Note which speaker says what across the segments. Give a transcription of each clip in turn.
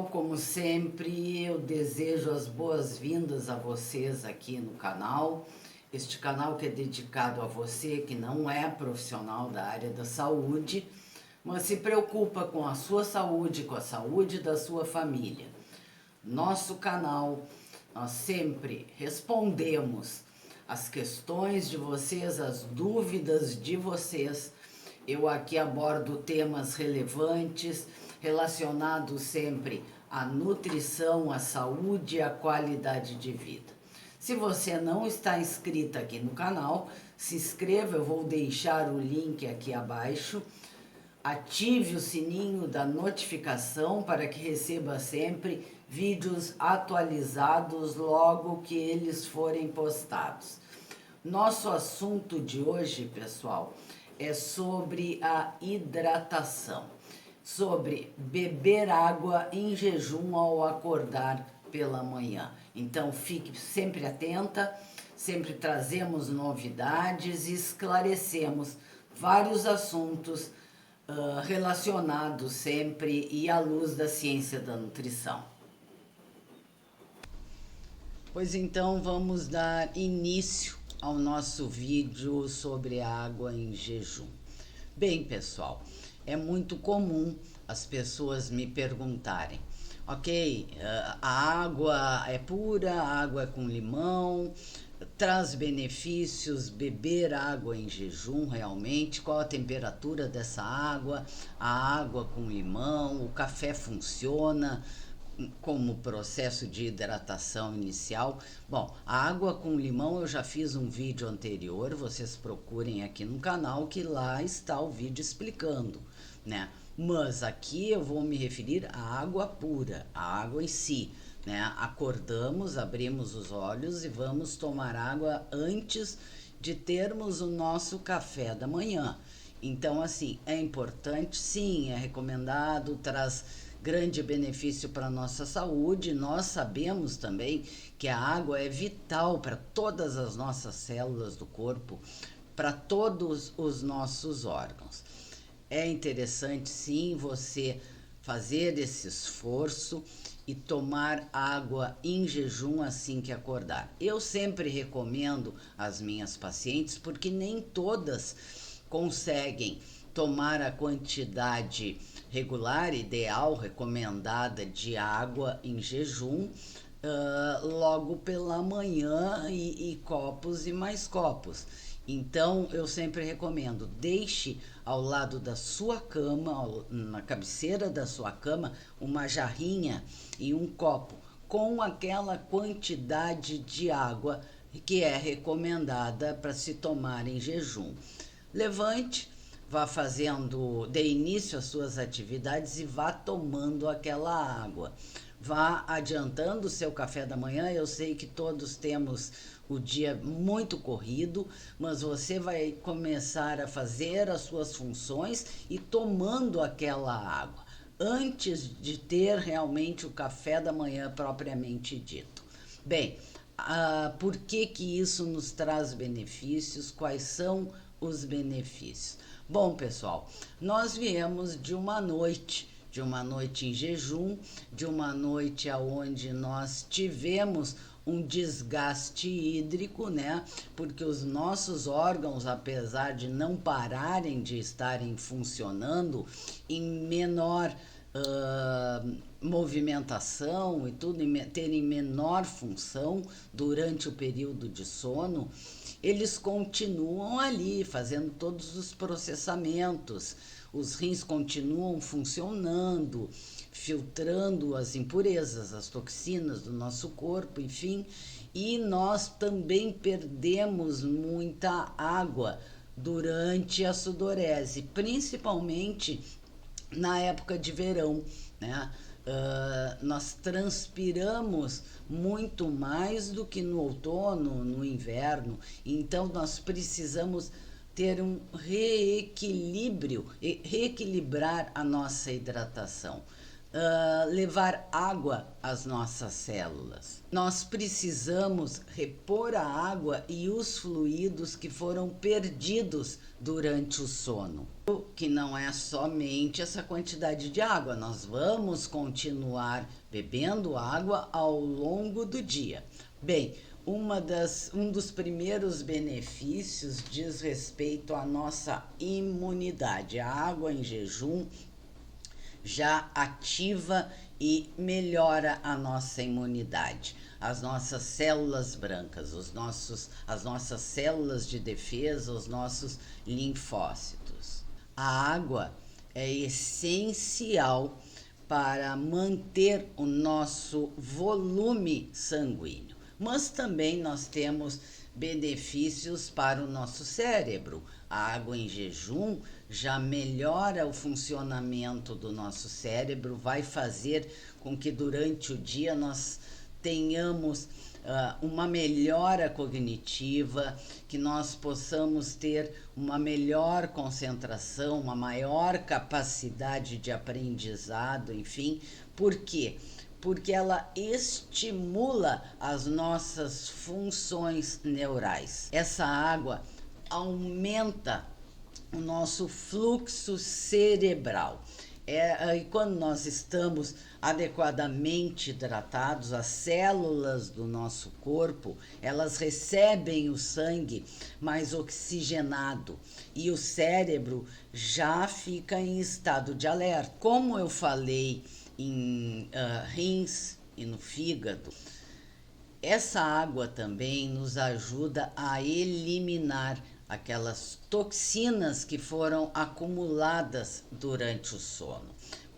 Speaker 1: Como sempre, eu desejo as boas-vindas a vocês aqui no canal. Este canal que é dedicado a você que não é profissional da área da saúde, mas se preocupa com a sua saúde, com a saúde da sua família. Nosso canal, nós sempre respondemos as questões de vocês, as dúvidas de vocês. Eu aqui abordo temas relevantes, relacionados sempre à nutrição, à saúde e à qualidade de vida. Se você não está inscrito aqui no canal, se inscreva, eu vou deixar o link aqui abaixo. Ative o sininho da notificação para que receba sempre vídeos atualizados logo que eles forem postados. Nosso assunto de hoje, pessoal, é sobre a hidratação, sobre beber água em jejum ao acordar pela manhã. Então fique sempre atenta, sempre trazemos novidades e esclarecemos vários assuntos relacionados sempre e à luz da ciência da nutrição. Pois então vamos dar início ao nosso vídeo sobre a água em jejum. Bem, pessoal, é muito comum as pessoas me perguntarem: ok, a água é pura, a água é com limão, traz benefícios beber água em jejum realmente? Qual a temperatura dessa água? A água com limão, o café funciona como processo de hidratação inicial? Bom, a água com limão eu já fiz um vídeo anterior, vocês procurem aqui no canal que lá está o vídeo explicando, né? Mas aqui eu vou me referir à água pura, à água em si, né? Acordamos, abrimos os olhos e vamos tomar água antes de termos o nosso café da manhã. Então, assim, é importante, sim, é recomendado, traz grande benefício para a nossa saúde. Nós sabemos também que a água é vital para todas as nossas células do corpo, para todos os nossos órgãos. É interessante, sim, você fazer esse esforço e tomar água em jejum assim que acordar. Eu sempre recomendo às minhas pacientes, porque nem todas conseguem tomar a quantidade regular, ideal, recomendada de água em jejum logo pela manhã e copos e mais copos. Então eu sempre recomendo, deixe ao lado da sua cama, na cabeceira da sua cama, uma jarrinha e um copo com aquela quantidade de água que é recomendada para se tomar em jejum. Levante, vá fazendo, dê início às suas atividades e vá tomando aquela água. Vá adiantando o seu café da manhã. Eu sei que todos temos o dia muito corrido, mas você vai começar a fazer as suas funções e tomando aquela água, antes de ter realmente o café da manhã propriamente dito. Bem, por que que isso nos traz benefícios? Quais são os benefícios? Bom, pessoal, nós viemos de uma noite em jejum, de uma noite onde nós tivemos um desgaste hídrico, né? Porque os nossos órgãos, apesar de não pararem de estarem funcionando em menor movimentação e tudo, terem menor função durante o período de sono, eles continuam ali fazendo todos os processamentos. Os rins continuam funcionando, filtrando as impurezas, as toxinas do nosso corpo, enfim, e nós também perdemos muita água durante a sudorese, principalmente na época de verão, né? Nós transpiramos muito mais do que no outono, no inverno, então nós precisamos ter um reequilíbrio, reequilibrar a nossa hidratação. levar água às nossas células. Nós precisamos repor a água e os fluidos que foram perdidos durante o sono. Que não é somente essa quantidade de água, nós vamos continuar bebendo água ao longo do dia. Bem, um dos primeiros benefícios diz respeito à nossa imunidade. A água em jejum já ativa e melhora a nossa imunidade, as nossas células brancas, as nossas células de defesa, os nossos linfócitos. A água é essencial para manter o nosso volume sanguíneo, mas também nós temos benefícios para o nosso cérebro. A água em jejum já melhora o funcionamento do nosso cérebro, vai fazer com que durante o dia nós tenhamos uma melhora cognitiva, que nós possamos ter uma melhor concentração, uma maior capacidade de aprendizado, enfim. Por quê? Porque ela estimula as nossas funções neurais. Essa água aumenta o nosso fluxo cerebral. E quando nós estamos adequadamente hidratados, as células do nosso corpo, elas recebem o sangue mais oxigenado e o cérebro já fica em estado de alerta. Como eu falei em rins e no fígado, essa água também nos ajuda a eliminar aquelas toxinas que foram acumuladas durante o sono.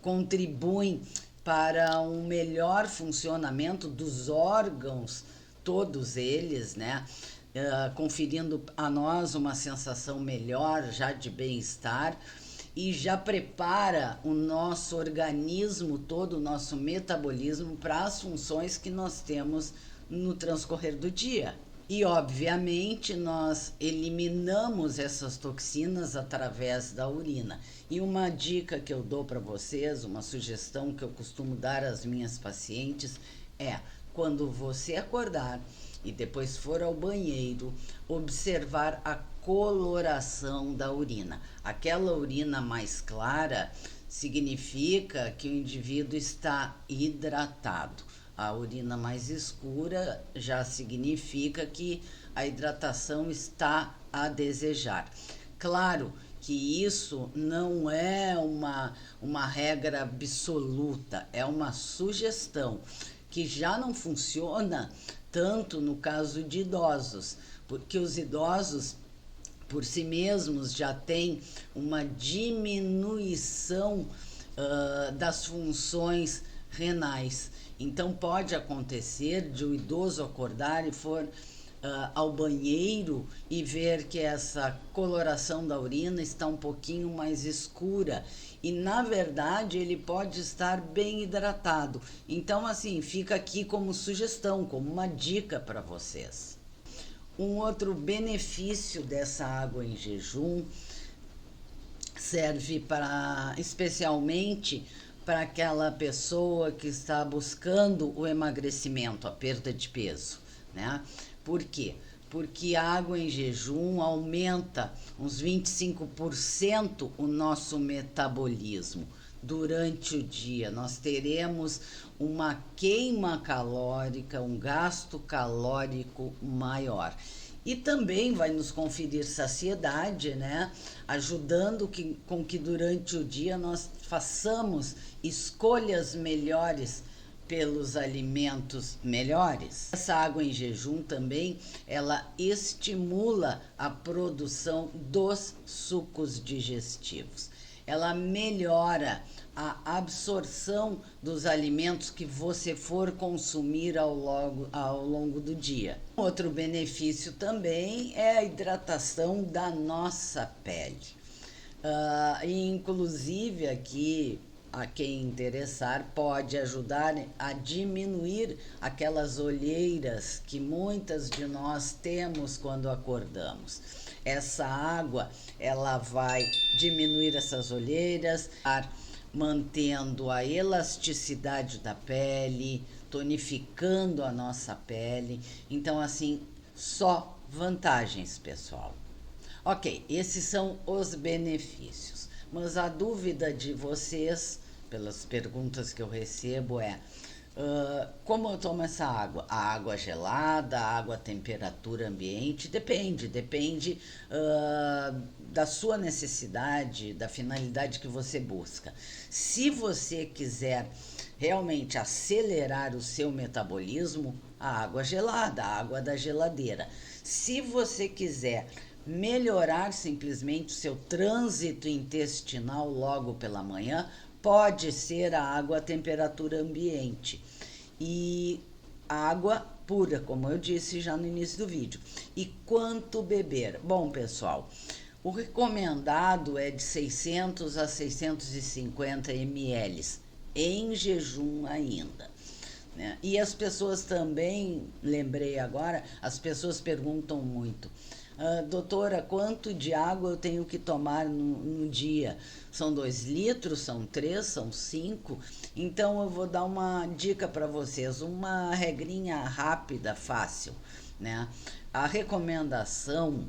Speaker 1: Contribuem para um melhor funcionamento dos órgãos, todos eles, né? Conferindo a nós uma sensação melhor já de bem-estar e já prepara o nosso organismo, todo o nosso metabolismo para as funções que nós temos no transcorrer do dia. E, obviamente, nós eliminamos essas toxinas através da urina. E uma dica que eu dou para vocês, uma sugestão que eu costumo dar às minhas pacientes é, quando você acordar e depois for ao banheiro, observar a coloração da urina. Aquela urina mais clara significa que o indivíduo está hidratado. A urina mais escura já significa que a hidratação está a desejar. Claro que isso não é uma regra absoluta, é uma sugestão que já não funciona tanto no caso de idosos, porque os idosos, por si mesmos, já têm uma diminuição das funções renais. Então pode acontecer de o idoso acordar e for ao banheiro e ver que essa coloração da urina está um pouquinho mais escura e na verdade ele pode estar bem hidratado. Então assim, fica aqui como sugestão, como uma dica para vocês. Um outro benefício dessa água em jejum serve para, especialmente para aquela pessoa que está buscando o emagrecimento, a perda de peso, né? Por quê? Porque a água em jejum aumenta uns 25% o nosso metabolismo. Durante o dia, nós teremos uma queima calórica, um gasto calórico maior. E também vai nos conferir saciedade, né? Ajudando com que durante o dia nós façamos escolhas melhores pelos alimentos melhores. Essa água em jejum também, ela estimula a produção dos sucos digestivos. Ela melhora a absorção dos alimentos que você for consumir ao longo do dia. Outro benefício também é a hidratação da nossa pele. Inclusive aqui, a quem interessar, pode ajudar a diminuir aquelas olheiras que muitas de nós temos quando acordamos. Essa água, ela vai diminuir essas olheiras, dar mantendo a elasticidade da pele, tonificando a nossa pele. Então, assim, só vantagens, pessoal. Ok, esses são os benefícios. Mas a dúvida de vocês, pelas perguntas que eu recebo, é como eu tomo essa água? A água gelada, a água a temperatura ambiente? Depende da sua necessidade, da finalidade que você busca. Se você quiser realmente acelerar o seu metabolismo, a água gelada, a água da geladeira. Se você quiser melhorar simplesmente o seu trânsito intestinal logo pela manhã, pode ser a água a temperatura ambiente. E água pura, como eu disse já no início do vídeo. E quanto beber? Bom, pessoal, o recomendado é de 600 a 650 ml, em jejum ainda. Né? E as pessoas também, lembrei agora, as pessoas perguntam muito, doutora, quanto de água eu tenho que tomar no dia? São 2 litros, são 3, são 5? Então eu vou dar uma dica para vocês, uma regrinha rápida, fácil, né? A recomendação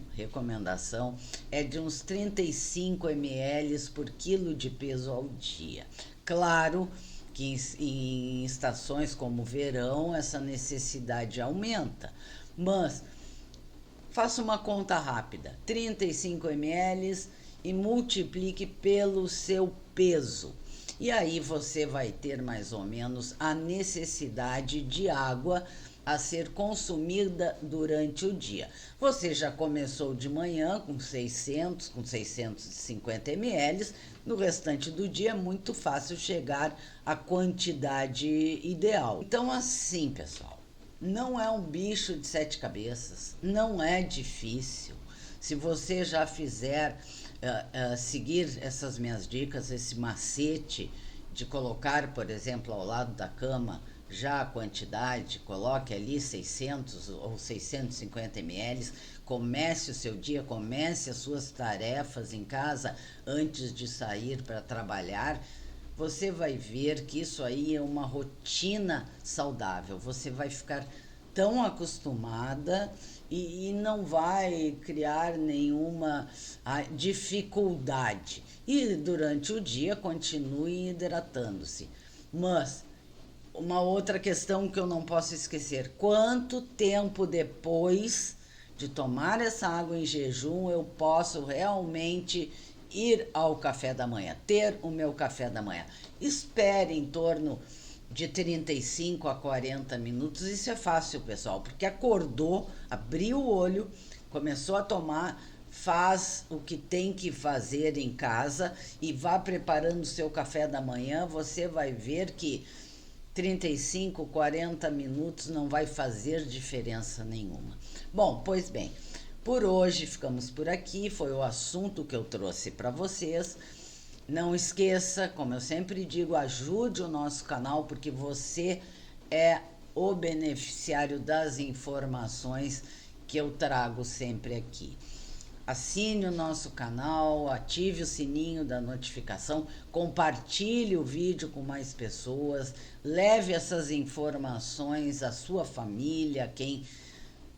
Speaker 1: é de uns 35 ml por quilo de peso ao dia. Claro que em estações como verão essa necessidade aumenta, mas faça uma conta rápida, 35 ml e multiplique pelo seu peso. E aí você vai ter mais ou menos a necessidade de água a ser consumida durante o dia. Você já começou de manhã com 600, com 650 ml, no restante do dia é muito fácil chegar à quantidade ideal. Então assim, pessoal, não é um bicho de 7 cabeças, não é difícil. Se você já fizer, seguir essas minhas dicas, esse macete de colocar, por exemplo, ao lado da cama, já a quantidade, coloque ali 600 ou 650 ml, comece o seu dia, comece as suas tarefas em casa antes de sair para trabalhar, você vai ver que isso aí é uma rotina saudável, você vai ficar tão acostumada e não vai criar nenhuma dificuldade. E durante o dia continue hidratando-se. Mas uma outra questão que eu não posso esquecer, quanto tempo depois de tomar essa água em jejum eu posso realmente ir ao café da manhã, ter o meu café da manhã? Espere em torno de 35 a 40 minutos, isso é fácil, pessoal, porque acordou, abriu o olho, começou a tomar, faz o que tem que fazer em casa e vá preparando o seu café da manhã, você vai ver que 35, 40 minutos não vai fazer diferença nenhuma. Bom, pois bem, por hoje ficamos por aqui, foi o assunto que eu trouxe para vocês. Não esqueça, como eu sempre digo, ajude o nosso canal, porque você é o beneficiário das informações que eu trago sempre aqui. Assine o nosso canal, ative o sininho da notificação, compartilhe o vídeo com mais pessoas, leve essas informações à sua família, quem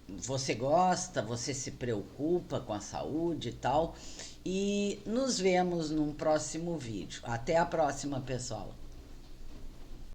Speaker 1: você gosta, você se preocupa com a saúde e tal. E nos vemos num próximo vídeo. Até a próxima, pessoal!